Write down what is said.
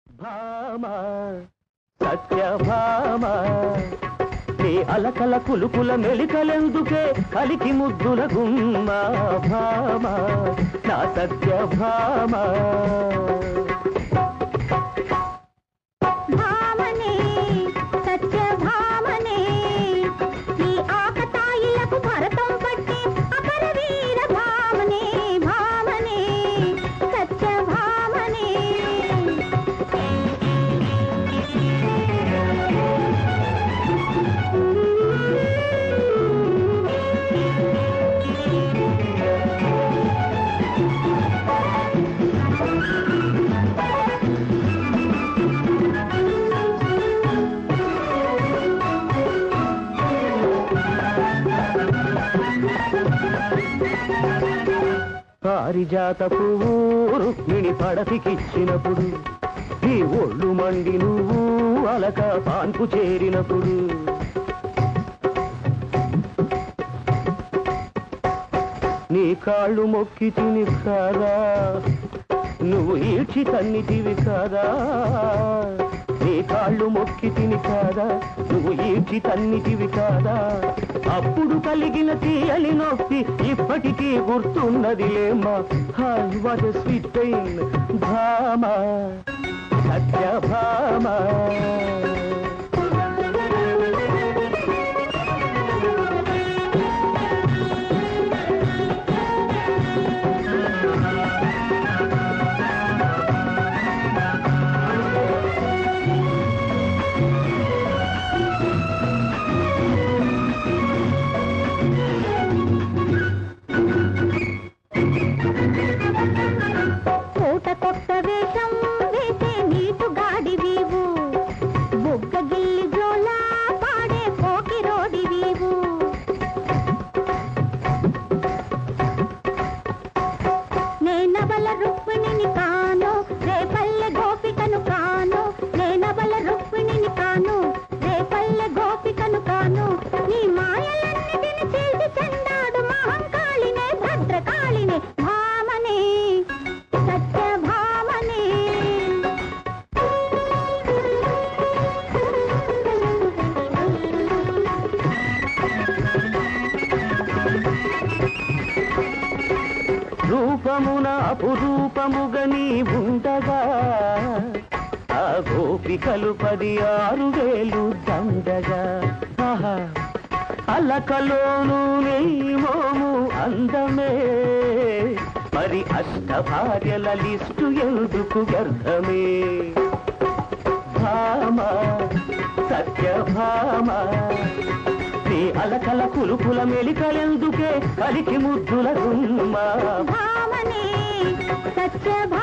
భామ సత్యభామ నీ అలకల కులుకుల మెలికలెందుకే కలికి ముద్దుల గుమ్మ భామ నా సత్యభామ భామనే సత్యభామనే నీ ఆకతాయిలకు భరతం పట్టి అపర వీర భామనే భామనే సత్యభామనే పారిజాత పువ్వు రుక్మిణి పడతికిచ్చినప్పుడు ఈ ఒళ్ళు మండి నువ్వు అలక పాన్పు చేరినప్పుడు నీ కాళ్ళు మొక్కి తిని కాదా నువ్వు ఈడ్చి తన్నిటివి కాదా నీ కాళ్ళు మొక్కి తిని కాదా నువ్వు ఈడ్చి తన్నిటివి కాదా అప్పుడు కలిగిన తీయని నొప్పి ఇప్పటికీ గుర్తున్నదిలేమ్మా hi what a sweet pain భామ సత్యభామ రూపమున అపురూపముగా నీ ఉండగా ఆ గోపికలు 16,000 దండగా అలకలోను నీ మోము అందమే మరి అష్టభార్యల లిస్టు ఎందుకు వ్యర్థమే భామ సత్యభామ నీ అలకల కులుకుల మెలికలెందుకే కలికి ముద్దుల గుమ్మ భామనే సత్యభామ